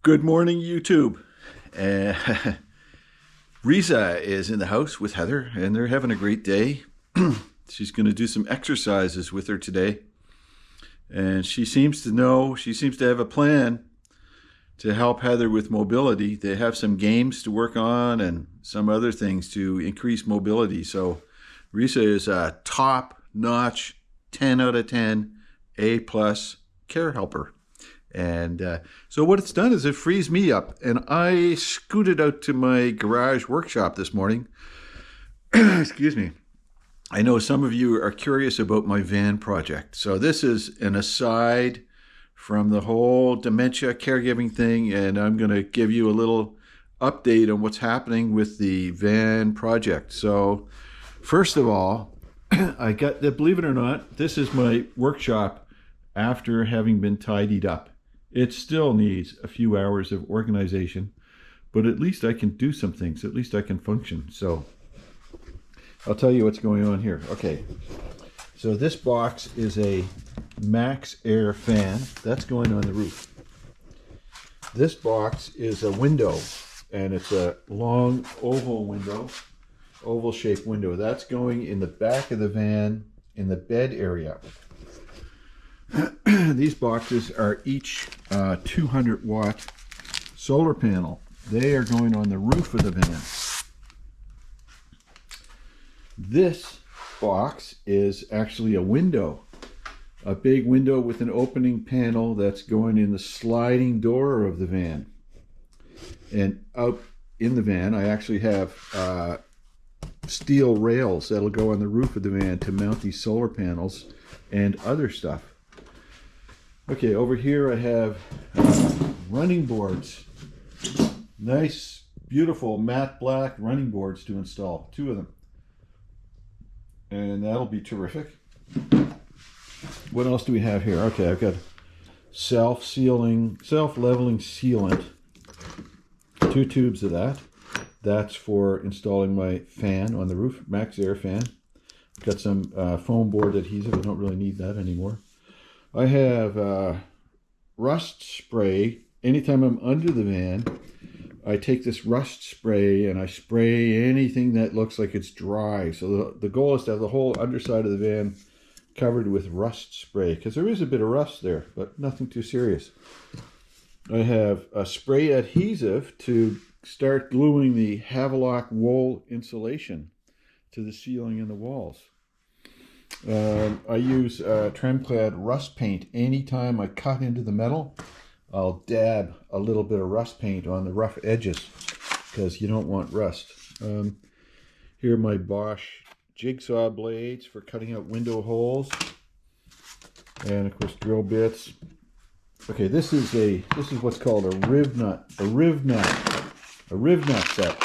Good morning, YouTube. Uh, Risa is in the house with Heather, and they're having a great day. She's going to do some exercises with her today. And she seems to have a plan to help Heather with mobility. They have some games to work on and some other things to increase mobility. So Risa is a top-notch 10 out of 10 A+ care helper. And so what it's done is it frees me up. And I scooted out to my garage workshop this morning. Excuse me. I know some of you are curious about my van project. So this is an aside from the whole dementia caregiving thing. And I'm going to give you a little update on what's happening with the van project. So first of all, believe it or not, this is my workshop after having been tidied up. It still needs a few hours of organization, but at least I can do some things. At least I can function. So I'll tell you what's going on here. Okay, so this box is a Max Air fan. That's going on the roof. This box is a window, and it's a long oval window, oval-shaped window. That's going in the back of the van in the bed area. These boxes are each 200-watt solar panel. They are going on the roof of the van. This box is actually a window, a big window with an opening panel that's going in the sliding door of the van. And out in the van, I actually have steel rails that'll go on the roof of the van to mount these solar panels and other stuff. Okay, over here I have running boards. Nice, beautiful matte black running boards to install. 2 of them. And that'll be terrific. What else do we have here? Okay, I've got self-leveling sealant. 2 tubes of that. That's for installing my fan on the roof, Max Air fan. Got some foam board adhesive. I don't really need that anymore. I have rust spray. Anytime I'm under the van, I take this rust spray and I spray anything that looks like it's dry. So the goal is to have the whole underside of the van covered with rust spray, because there is a bit of rust there, but nothing too serious. I have a spray adhesive to start gluing the Havelock wool insulation to the ceiling and the walls. I use Tremclad rust paint. Anytime I cut into the metal, I'll dab a little bit of rust paint on the rough edges, because you don't want rust. Here are my Bosch jigsaw blades for cutting out window holes, and of course drill bits. Okay, this is what's called a riv nut set,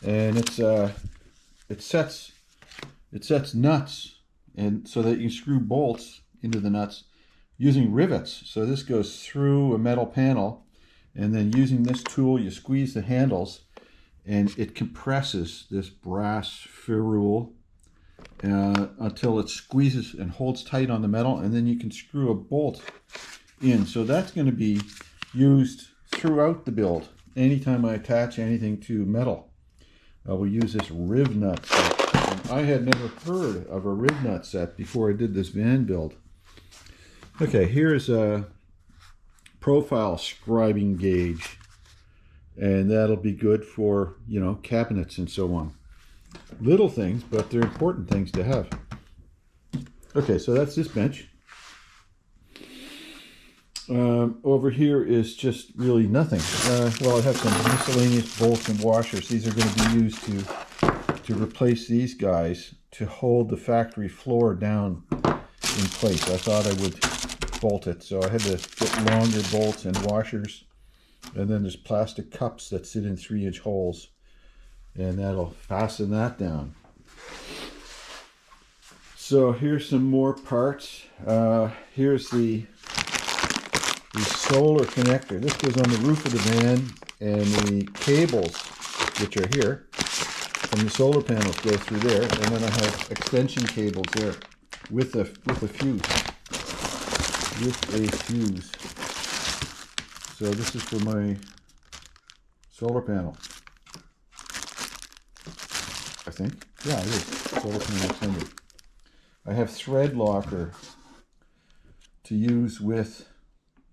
and it sets nuts, and so that you can screw bolts into the nuts using rivets. So this goes through a metal panel, and then using this tool you squeeze the handles and it compresses this brass ferrule until it squeezes and holds tight on the metal, and then you can screw a bolt in. So that's going to be used throughout the build. Anytime I attach anything to metal, I will use this riv nut set. And I had never heard of a riv nut set before I did this van build. Okay, here's a profile scribing gauge, and that'll be good for, cabinets and so on. Little things, but they're important things to have. Okay, so that's this bench. Over here is just really nothing. Well, I have some miscellaneous bolts and washers. These are going to be used to replace these guys to hold the factory floor down in place. I thought I would bolt it, so I had to get longer bolts and washers, and then there's plastic cups that sit in 3-inch holes, and that'll fasten that down. So here's some more parts. Here's the solar connector. This goes on the roof of the van, and the cables, which are here from the solar panels, go through there, and then I have extension cables there with a fuse. So this is for my solar panel. I think. Yeah, it is. Solar panel extender. I have thread locker to use with,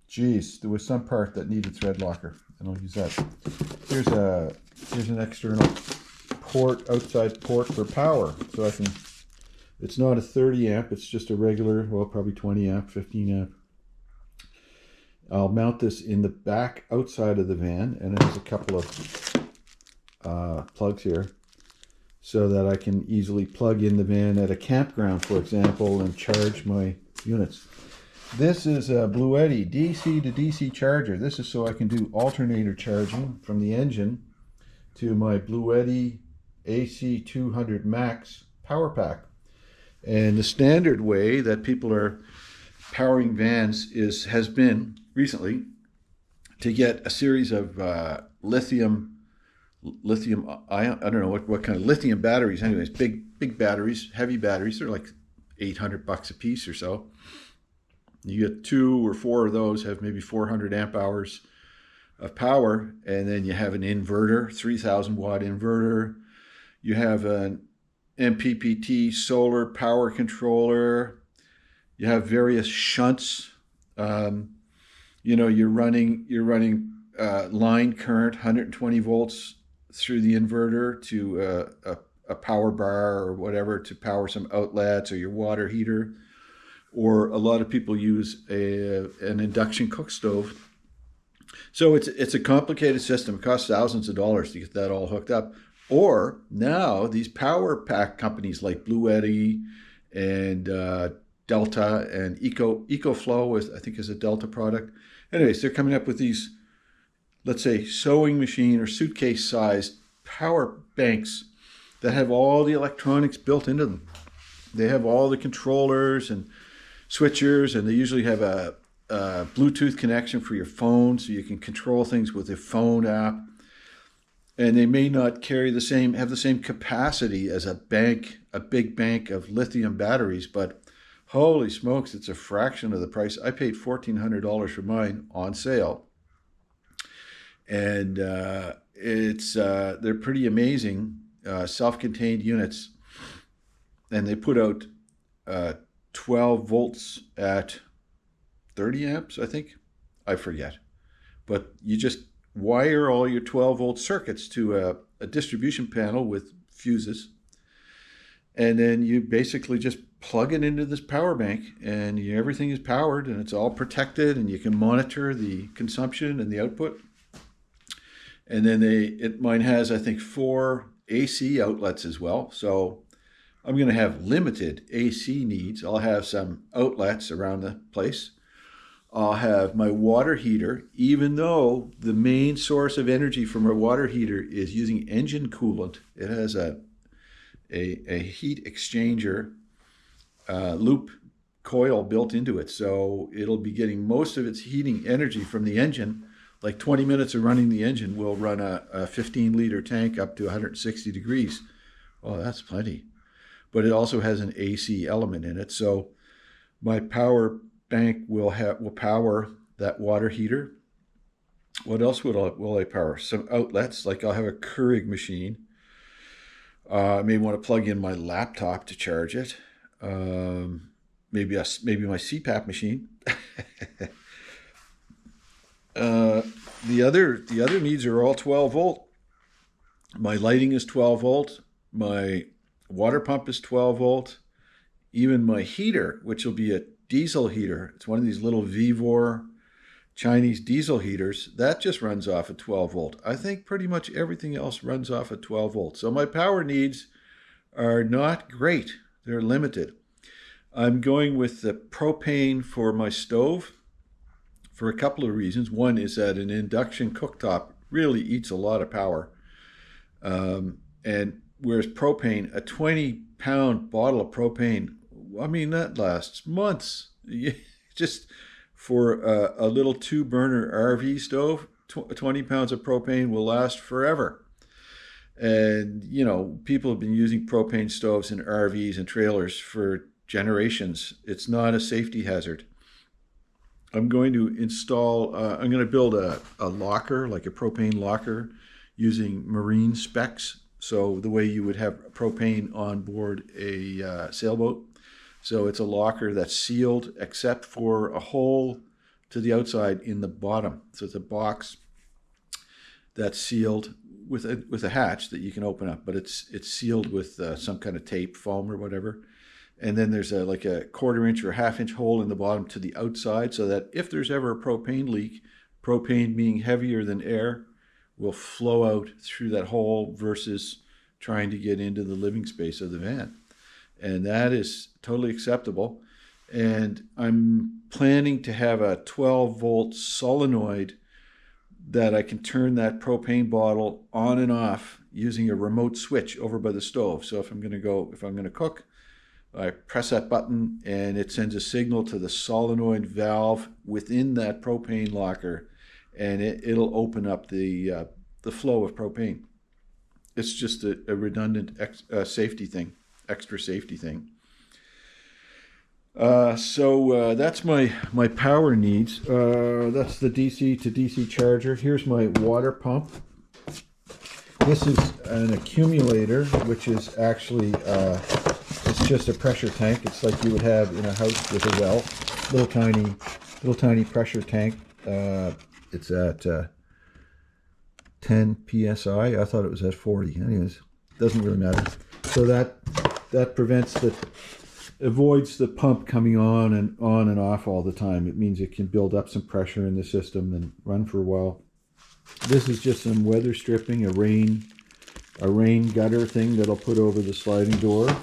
geez, there was some part that needed thread locker, and I'll use that. Here's an external port, outside port for power. So I can, it's not a 30 amp, it's just a regular, well, probably 20 amp, 15 amp. I'll mount this in the back outside of the van, and it has a couple of plugs here so that I can easily plug in the van at a campground, for example, and charge my units. This is a Bluetti DC to DC charger. This is so I can do alternator charging from the engine to my Bluetti AC 200 Max power pack. And the standard way that people are powering vans has been recently to get a series of lithium ion, I don't know what kind of lithium batteries, anyways, big batteries, heavy batteries. They're like $800 a piece or so. You get 2 or 4 of those, have maybe 400 amp hours of power, and then you have an inverter, 3,000 watt inverter. You have an MPPT solar power controller. You have various shunts. You're running line current, 120 volts through the inverter to a power bar or whatever to power some outlets or your water heater. Or a lot of people use an induction cook stove. So it's a complicated system. It costs thousands of dollars to get that all hooked up. Or now these power pack companies like Bluetti and Delta and EcoFlow, I think is a Delta product. Anyways, they're coming up with these, let's say, sewing machine or suitcase-sized power banks that have all the electronics built into them. They have all the controllers and switchers, and they usually have a Bluetooth connection for your phone, so you can control things with a phone app. And they may not have the same capacity as a big bank of lithium batteries, but holy smokes, it's a fraction of the price. I paid $1,400 for mine on sale, and they're pretty amazing self-contained units, and they put out 12 volts at 30 amps, I think. I forget. But you just wire all your 12 volt circuits to a distribution panel with fuses. And then you basically just plug it into this power bank, and everything is powered, and it's all protected, and you can monitor the consumption and the output. And then mine has, I think, 4 AC outlets as well. So I'm going to have limited AC needs. I'll have some outlets around the place. I'll have my water heater, even though the main source of energy from our water heater is using engine coolant. It has a heat exchanger loop coil built into it. So it'll be getting most of its heating energy from the engine. Like 20 minutes of running the engine will run a 15-liter tank up to 160 degrees. Oh, that's plenty. But it also has an AC element in it. So my power bank will power that water heater. What else will I power? Some outlets, like I'll have a Keurig machine. I may want to plug in my laptop to charge it. Maybe my CPAP machine. The other needs are all 12 volt. My lighting is 12 volt. My water pump is 12 volt. Even my heater, which will be a diesel heater, it's one of these little Vivor Chinese diesel heaters, that just runs off at 12 volt. I think pretty much everything else runs off at 12 volt. So my power needs are not great. They're limited. I'm going with the propane for my stove for a couple of reasons. One is that an induction cooktop really eats a lot of power. And whereas propane, a 20-pound bottle of propane, I mean, that lasts months. Just for a little 2-burner RV stove, 20 pounds of propane will last forever. And, people have been using propane stoves in RVs and trailers for generations. It's not a safety hazard. I'm going to install, I'm going to build a locker, like a propane locker, using marine specs. So the way you would have propane on board a sailboat. So it's a locker that's sealed except for a hole to the outside in the bottom. So it's a box that's sealed with a hatch that you can open up, but it's sealed with some kind of tape, foam or whatever. And then there's like a 1/4 inch or a 1/2 inch hole in the bottom to the outside, so that if there's ever a propane leak, propane being heavier than air will flow out through that hole versus trying to get into the living space of the van. And that is totally acceptable. And I'm planning to have a 12-volt solenoid that I can turn that propane bottle on and off using a remote switch over by the stove. So if I'm going to cook, I press that button and it sends a signal to the solenoid valve within that propane locker, and it'll open up the flow of propane. It's just a redundant safety thing, extra safety thing. So that's my power needs. That's the DC to DC charger. Here's my water pump. This is an accumulator, which is actually it's just a pressure tank. It's like you would have in a house with a well, little tiny pressure tank. It's at 10 psi. I thought it was at 40. Anyways, doesn't really matter. So that avoids the pump coming on and off all the time. It means it can build up some pressure in the system and run for a while. This is just some weather stripping, a rain gutter thing that I'll put over the sliding door.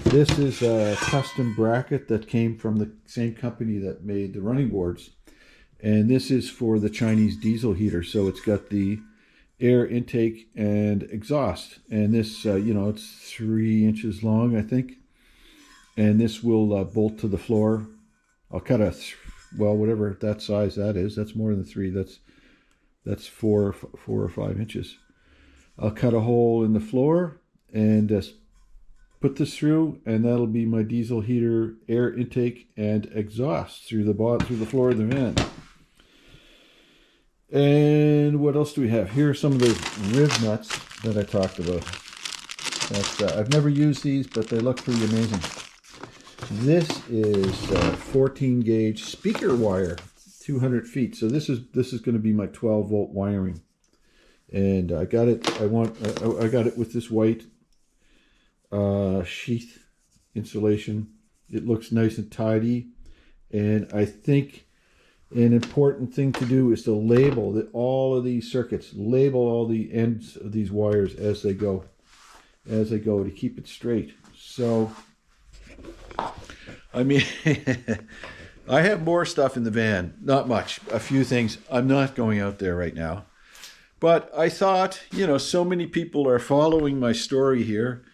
This is a custom bracket that came from the same company that made the running boards. And this is for the Chinese diesel heater. So it's got the air intake and exhaust. And this, it's 3 inches long, I think. And this will bolt to the floor. I'll cut whatever that size that is. That's more than 3. That's 4 or 5 inches. I'll cut a hole in the floor and put this through, and that'll be my diesel heater air intake and exhaust through the floor of the van. And what else do we have? Here are some of the rib nuts that I talked about. I've never used these, but they look pretty amazing. This is 14 gauge speaker wire, 200 feet. So this is going to be my 12-volt wiring, and I got it. I got it with this white sheath insulation. It looks nice and tidy, and I think an important thing to do is to label all of these circuits, label all the ends of these wires as they go to keep it straight. So, I mean, I have more stuff in the van, not much, a few things. I'm not going out there right now. But I thought, so many people are following my story here,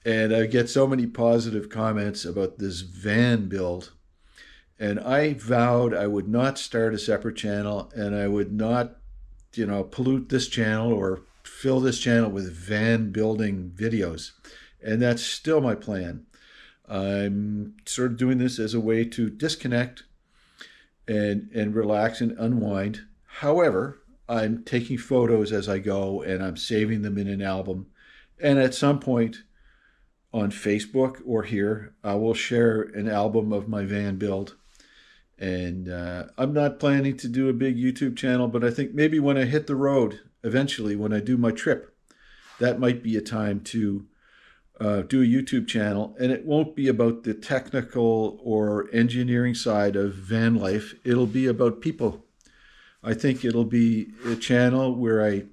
and I get so many positive comments about this van build. And I vowed I would not start a separate channel, and I would not, pollute this channel or fill this channel with van building videos. And that's still my plan. I'm sort of doing this as a way to disconnect and relax and unwind. However, I'm taking photos as I go, and I'm saving them in an album. And at some point on Facebook or here, I will share an album of my van build. And I'm not planning to do a big YouTube channel, but I think maybe when I hit the road, eventually when I do my trip, that might be a time to do a YouTube channel. And it won't be about the technical or engineering side of van life. It'll be about people. I think it'll be a channel where I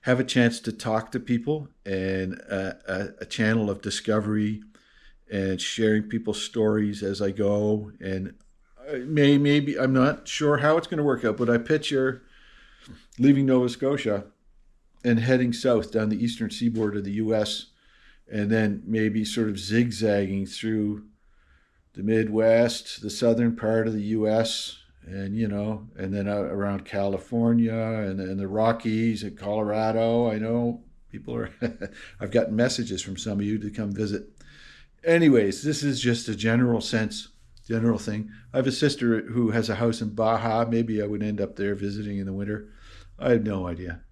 have a chance to talk to people, and a channel of discovery and sharing people's stories as I go. And maybe I'm not sure how it's going to work out, but I picture leaving Nova Scotia and heading south down the eastern seaboard of the U.S., and then maybe sort of zigzagging through the Midwest, the southern part of the U.S., and and then around California and the Rockies and Colorado. I know people are I've gotten messages from some of you to come visit. Anyways, this is just a general sense, general thing. I have a sister who has a house in Baja. Maybe I would end up there visiting in the winter. I have no idea.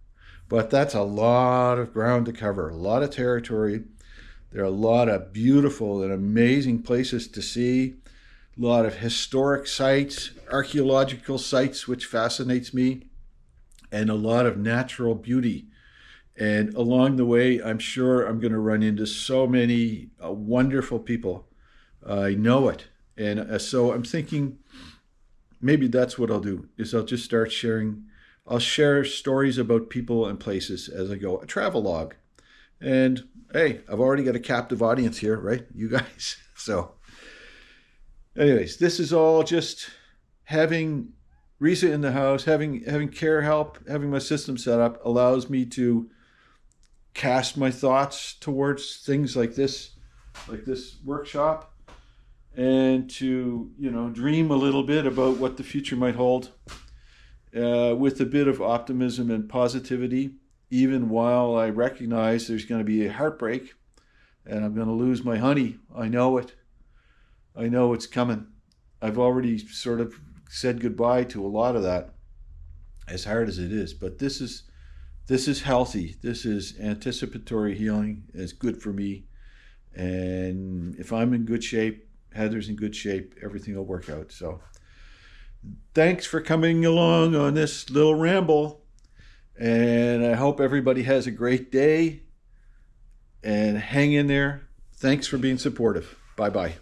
But that's a lot of ground to cover, a lot of territory. There are a lot of beautiful and amazing places to see, a lot of historic sites, archaeological sites, which fascinates me, and a lot of natural beauty. And along the way, I'm sure I'm going to run into so many wonderful people. I know it. And so I'm thinking maybe that's what I'll do, is I'll just start sharing. I'll share stories about people and places as I go, a travel log. And hey, I've already got a captive audience here, right? You guys. So anyways, this is all just having Risa in the house, having care help, having my system set up allows me to cast my thoughts towards things like this workshop, and to, dream a little bit about what the future might hold, with a bit of optimism and positivity, even while I recognize there's going to be a heartbreak and I'm going to lose my honey. I know it. I know it's coming. I've already sort of said goodbye to a lot of that, as hard as it is. But this is healthy. This is anticipatory healing. It's good for me. And if I'm in good shape, Heather's in good shape, everything will work out. So thanks for coming along on this little ramble. And I hope everybody has a great day. And hang in there. Thanks for being supportive. Bye-bye.